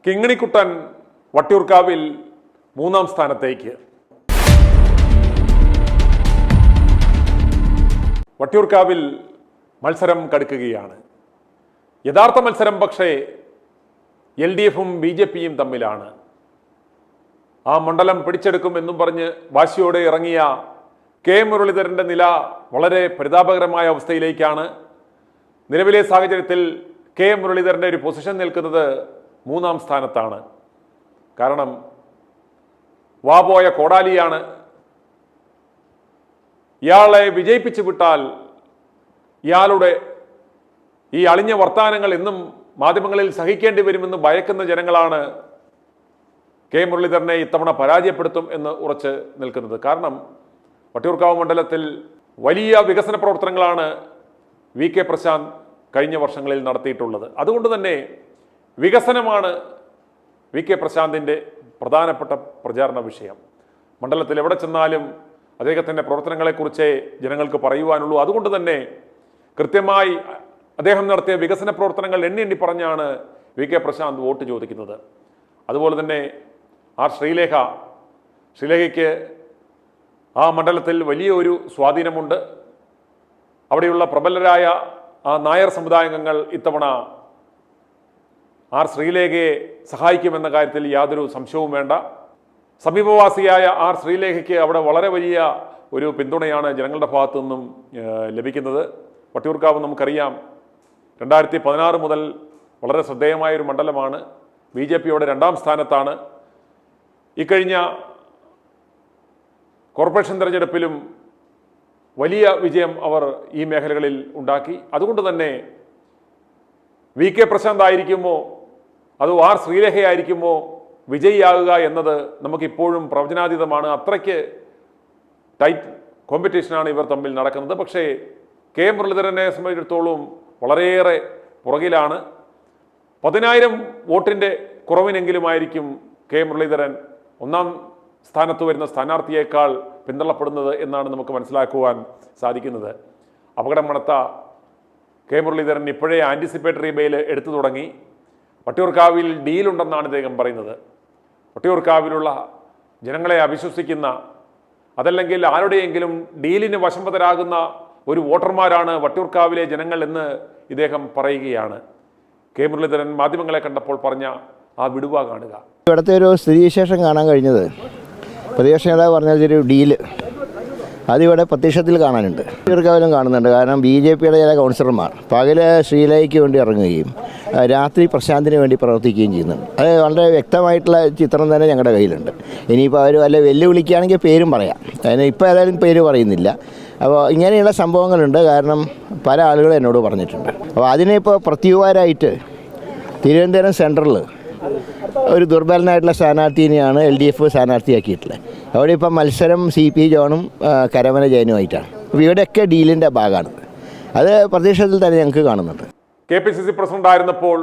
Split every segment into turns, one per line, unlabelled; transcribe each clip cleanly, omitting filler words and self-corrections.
കിങ്ങിണിക്കുട്ടൻ വട്ടിയൂർക്കാവിൽ 3ാം സ്ഥാനത്തേക്ക്. വട്ടിയൂർക്കാവിൽ മത്സരം കടുക്കുകയാണ്. യഥാർത്ഥ മത്സരം പക്ഷേ LDFും BJPയും തമ്മിലാണ്. ആ മണ്ഡലം പിടിച്ചെടുക്കുമെന്നും പറഞ്ഞ് വാശിയോടെ ഇറങ്ങിയ കെ മുരളീധരൻ്റെ നില വളരെ പരിതാപകരമായ അവസ്ഥയിലേക്കാണ്. നിലവിലെ സാഹചര്യത്തിൽ കെ മുരളീധരൻ്റെ ഒരു പൊസിഷൻ നിൽക്കുന്നത് 3ാം സ്ഥാനത്താണ്. കാരണം വാപോയ കോടാലിയാണ്. ഇയാളെ വിജയിപ്പിച്ചു വിട്ടാൽ ഇയാളുടെ ഈ അളിഞ്ഞ വർത്താനങ്ങൾ എന്നും മാധ്യമങ്ങളിൽ സഹിക്കേണ്ടി വരുമെന്ന് ഭയക്കുന്ന ജനങ്ങളാണ് കെ മുരളീധരനെ ഇത്തവണ പരാജയപ്പെടുത്തും എന്ന് ഉറച്ച് നിൽക്കുന്നത്. കാരണം വട്ടിയൂർക്കാവ് മണ്ഡലത്തിൽ വലിയ വികസന പ്രവർത്തനങ്ങളാണ് VK പ്രശാന്ത് കഴിഞ്ഞ വർഷങ്ങളിൽ നടത്തിയിട്ടുള്ളത്. അതുകൊണ്ട് തന്നെ വികസനമാണ് VK പ്രശാന്തിൻ്റെ പ്രധാനപ്പെട്ട പ്രചാരണ വിഷയം. മണ്ഡലത്തിൽ എവിടെ ചെന്നാലും അദ്ദേഹത്തിൻ്റെ പ്രവർത്തനങ്ങളെക്കുറിച്ചേ ജനങ്ങൾക്ക് പറയുവാനുള്ളൂ. അതുകൊണ്ട് തന്നെ കൃത്യമായി അദ്ദേഹം നടത്തിയ വികസന പ്രവർത്തനങ്ങൾ എണ്ണി പറഞ്ഞാണ് VK പ്രശാന്ത് വോട്ട് ചോദിക്കുന്നത്. അതുപോലെ തന്നെ ശ്രീലേഖയ്ക്ക് ആ മണ്ഡലത്തിൽ വലിയ ഒരു സ്വാധീനമുണ്ട്. അവിടെയുള്ള പ്രബലരായ ആ നായർ സമുദായാംഗങ്ങൾ ഇത്തവണ ശ്രീലേഖയെ സഹായിക്കുമെന്ന കാര്യത്തിൽ യാതൊരു സംശയവും വേണ്ട. സമീപവാസിയായ ശ്രീലേഖയ്ക്ക് അവിടെ വളരെ വലിയ ഒരു പിന്തുണയാണ് ജനങ്ങളുടെ ഭാഗത്തു നിന്നും ലഭിക്കുന്നത്. വട്ടിയൂർക്കാവ് നമുക്കറിയാം 2016 മുതൽ വളരെ ശ്രദ്ധേയമായൊരു മണ്ഡലമാണ്. BJPയോടെ 2ാം സ്ഥാനത്താണ്. ഇക്കഴിഞ്ഞ കോർപ്പറേഷൻ തെരഞ്ഞെടുപ്പിലും വലിയ വിജയം അവർ ഈ മേഖലകളിൽ ഉണ്ടാക്കി. അതുകൊണ്ട് തന്നെ VK പ്രശാന്ത് ആയിരിക്കുമോ അതോ ശ്രീലേഖയായിരിക്കുമോ വിജയിയാകുക എന്നത് നമുക്കിപ്പോഴും പ്രവചനാതീതമാണ്. അത്രയ്ക്ക് ടൈറ്റ് കോമ്പറ്റീഷനാണ് ഇവർ തമ്മിൽ നടക്കുന്നത്. പക്ഷേ കെ മുരളീധരനെ സംബന്ധിച്ചിടത്തോളം വളരെയേറെ പുറകിലാണ്. 10,000 വോട്ടിൻ്റെ കുറവിനെങ്കിലുമായിരിക്കും കെ മുരളീധരൻ 1ാം സ്ഥാനത്ത് വരുന്ന സ്ഥാനാർത്ഥിയേക്കാൾ പിന്തള്ളപ്പെടുന്നത് എന്നാണ് നമുക്ക് മനസ്സിലാക്കുവാൻ സാധിക്കുന്നത്. അപകടം മണത്ത കെ മുരളീധരൻ ഇപ്പോഴേ ആൻറ്റിസിപ്പേറ്ററി ബെയിൽ എടുത്തു തുടങ്ങി. വട്ടിയൂർക്കാവിൽ ഡീലുണ്ടെന്നാണ് ഇദ്ദേഹം പറയുന്നത്. വട്ടിയൂർക്കാവിലുള്ള ജനങ്ങളെ അവിശ്വസിക്കുന്ന, അതല്ലെങ്കിൽ ആരുടെയെങ്കിലും ഡീലിന് വശംവദരാകുന്ന ഒരു വോട്ടർമാരാണ് വട്ടിയൂർക്കാവിലെ ജനങ്ങൾ എന്ന് ഇദ്ദേഹം പറയുകയാണ്. കെ മുരളീധരൻ മാധ്യമങ്ങളെ കണ്ടപ്പോൾ പറഞ്ഞ ആ വിടുവ കാണുക.
ഇവിടുത്തെ ഒരു സ്ഥിതിവിശേഷം കാണാൻ കഴിഞ്ഞത്, പ്രതിപക്ഷ നേതാവ് പറഞ്ഞൊരു ഡീല് അതിവിടെ പ്രത്യക്ഷത്തിൽ കാണാനുണ്ട്, വട്ടിയൂർക്കാവിലും കാണുന്നുണ്ട്. കാരണം BJPയുടെ ചില കൗൺസിലർമാർ പകല് ശ്രീലേഖയ്ക്ക് വേണ്ടി ഇറങ്ങുകയും രാത്രി പ്രശാന്തിന് വേണ്ടി പ്രവർത്തിക്കുകയും ചെയ്യുന്നുണ്ട്. അത് വളരെ വ്യക്തമായിട്ടുള്ള ചിത്രം തന്നെ ഞങ്ങളുടെ കയ്യിലുണ്ട്. ഇനിയിപ്പോൾ അവർ വല്ല വെല്ലുവിളിക്കുകയാണെങ്കിൽ പേരും പറയാം. അതിന് ഇപ്പോൾ ഏതായാലും പേര് പറയുന്നില്ല. അപ്പോൾ ഇങ്ങനെയുള്ള സംഭവങ്ങളുണ്ട്. കാരണം പല ആളുകളും എന്നോട് പറഞ്ഞിട്ടുണ്ട്. അപ്പോൾ അതിനിപ്പോൾ പ്രത്യുവാരായിട്ട് തിരുവനന്തപുരം സെൻട്രലിൽ ഒരു ദുർബലനായിട്ടുള്ള സ്ഥാനാർത്ഥിനെയാണ് LDF സ്ഥാനാർത്ഥിയാക്കിയിട്ടുള്ളത്. അവിടെ ഇപ്പം മത്സരം CP ജോണും കരമന ജയനുമായിട്ടാണ്. അപ്പോൾ ഇവിടെയൊക്കെ ഡീലിൻ്റെ ഭാഗമാണ്. അത് പ്രത്യക്ഷത്തിൽ തന്നെ ഞങ്ങൾക്ക് കാണുന്നുണ്ട്.
KPCC പ്രസിഡന്റ് ആയിരുന്നപ്പോൾ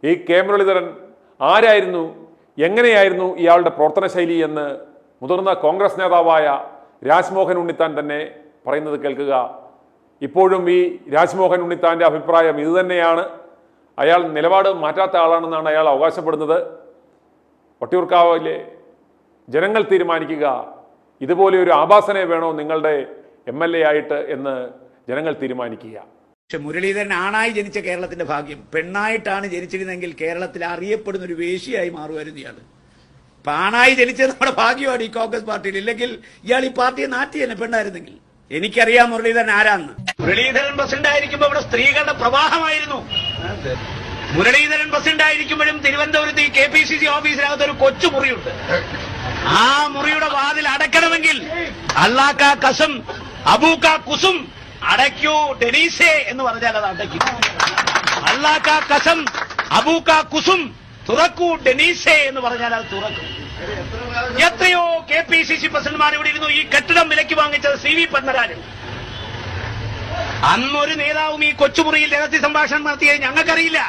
ഈ കെ മുരളീധരൻ ആരായിരുന്നു, എങ്ങനെയായിരുന്നു ഇയാളുടെ പ്രവർത്തന ശൈലി എന്ന് മുതിർന്ന കോൺഗ്രസ് നേതാവായ രാജ്മോഹൻ ഉണ്ണിത്താൻ തന്നെ പറയുന്നത് കേൾക്കുക. ഇപ്പോഴും ഈ രാജ്മോഹൻ ഉണ്ണിത്താൻ്റെ അഭിപ്രായം ഇതുതന്നെയാണ്. അയാൾ നിലപാട് മാറ്റാത്ത ആളാണെന്നാണ് അയാൾ അവകാശപ്പെടുന്നത്. വട്ടിയൂർക്കാവിലെ ജനങ്ങൾ തീരുമാനിക്കുക, ഇതുപോലെ ഒരു ആഭാസനെ വേണോ നിങ്ങളുടെ MLA ആയിട്ട് എന്ന് ജനങ്ങൾ തീരുമാനിക്കുക.
പക്ഷെ മുരളീധരൻ ആണായി ജനിച്ച കേരളത്തിന്റെ ഭാഗ്യം. പെണ്ണായിട്ടാണ് ജനിച്ചിരുന്നെങ്കിൽ കേരളത്തിൽ അറിയപ്പെടുന്ന ഒരു വേശ്യയായി മാറുമായിരുന്നു ഇയാൾ. ആണായി ജനിച്ചത് നമ്മുടെ ഭാഗ്യമാണ് ഈ കോൺഗ്രസ് പാർട്ടിയിൽ. ഇല്ലെങ്കിൽ ഇയാൾ ഈ പാർട്ടിയെ നാട്ടി തന്നെ പെണ്ണായിരുന്നെങ്കിൽ. എനിക്കറിയാം മുരളീധരൻ ആരാന്ന്. മുരളീധരൻ പ്രസിഡന്റ് ആയിരിക്കുമ്പോൾ ഇവിടെ സ്ത്രീകളുടെ പ്രവാഹമായിരുന്നു. മുരളീധരൻ പ്രസിഡന്റ് ആയിരിക്കുമ്പോഴും തിരുവനന്തപുരത്ത് ഈ KPCC ഓഫീസിനകത്ത് ഒരു കൊച്ചു മുറിയുണ്ട്. ആ മുറിയുടെ വാതിൽ അടയ്ക്കണമെങ്കിൽ അല്ലാക്ക കസം അബൂക്ക കുസും അടയ്ക്കൂ ഡെനീസേ എന്ന് പറഞ്ഞാൽ അത് അടയ്ക്കും. അല്ലാക്ക കസം അബൂക്ക കുസും തുറക്കൂ ഡെനീസേ എന്ന് പറഞ്ഞാൽ അത് തുറക്കും. എത്രയോ KPCC പ്രസിഡന്റുമാർ ഇവിടെ ഇരുന്നു. ഈ കെട്ടിടം വിലയ്ക്ക് വാങ്ങിച്ചത് CV പത്മരാജൻ. അന്നൊരു നേതാവും ഈ കൊച്ചുമുറിയിൽ രഹസ്യ സംഭാഷണം നടത്തിയത് ഞങ്ങൾക്കറിയില്ല.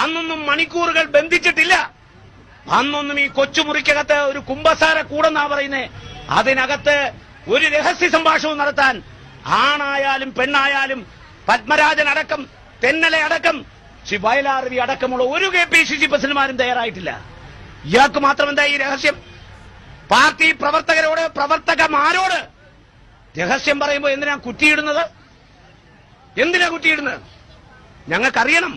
അന്നൊന്നും മണിക്കൂറുകൾ ബന്ധിച്ചിട്ടില്ല. അന്നൊന്നും ഈ കൊച്ചുമുറിക്കകത്ത് ഒരു കുമ്പസാര കൂടെന്നാ പറയുന്നേ. അതിനകത്ത് ഒരു രഹസ്യ സംഭാഷണവും നടത്താൻ ആണായാലും പെണ്ണായാലും പത്മരാജൻ അടക്കം തെന്നലെ അടക്കം ശ്രീ വയലാർ അടക്കമുള്ള ഒരു KPCC പ്രസിഡന്റുമാരും തയ്യാറായിട്ടില്ല. ഇയാൾക്ക് മാത്രം എന്താ ഈ രഹസ്യം? പാർട്ടി പ്രവർത്തകന്മാരോട് രഹസ്യം പറയുമ്പോൾ എന്തിനാ കുറ്റിയിടുന്നത്? ഞങ്ങൾക്കറിയണം.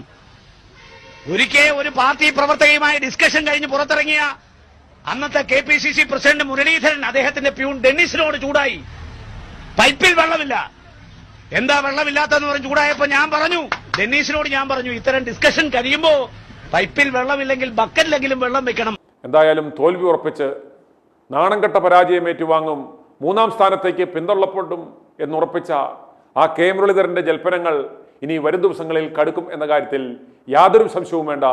ഒരിക്കൽ ഒരു പാർട്ടി പ്രവർത്തകയുമായി ഡിസ്കഷൻ കഴിഞ്ഞ് പുറത്തിറങ്ങിയ അന്നത്തെ KPCC പ്രസിഡന്റ് മുരളീധരൻ അദ്ദേഹത്തിന്റെ പ്യൂൺ ഡെന്നിസിനോട് ചൂടായി. പൈപ്പിൽ വെള്ളമില്ല, എന്താ വെള്ളമില്ലാത്തെന്ന് പറഞ്ഞ് ചൂടായപ്പോ ഡെന്നീസിനോട് ഞാൻ പറഞ്ഞു ഇത്തരം ഡിസ്കഷൻ കഴിയുമ്പോ പൈപ്പിൽ വെള്ളമില്ലെങ്കിൽ ബക്കറ്റിലെങ്കിലും വെള്ളം വെക്കണം.
എന്തായാലും തോൽവി ഉറപ്പിച്ച് നാണംകെട്ട പരാജയം ഏറ്റുവാങ്ങും, 3ാം സ്ഥാനത്തേക്ക് പിന്തള്ളപ്പെടും എന്നുറപ്പിച്ച ആ കെ മുരളീധരന്റെ ജൽപ്പനങ്ങൾ ഇനി വരും ദിവസങ്ങളിൽ കടുക്കും എന്ന കാര്യത്തിൽ യാതൊരു സംശയവും വേണ്ട.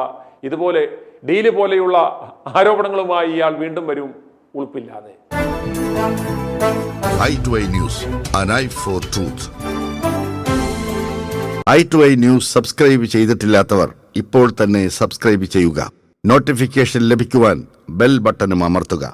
ഇതുപോലെ ഡീല് പോലെയുള്ള ആരോപണങ്ങളുമായി ഇയാൾ വീണ്ടും വരും, ഉൾപ്പില്ലാതെ.
i2i News, an eye for truth. i2i News subscribe ചെയ്തിട്ടില്ലാത്തവർ ഇപ്പോൾ തന്നെ സബ്സ്ക്രൈബ് ചെയ്യുക. നോട്ടിഫിക്കേഷൻ ലഭിക്കുവാൻ ബെൽ ബട്ടണും അമർത്തുക.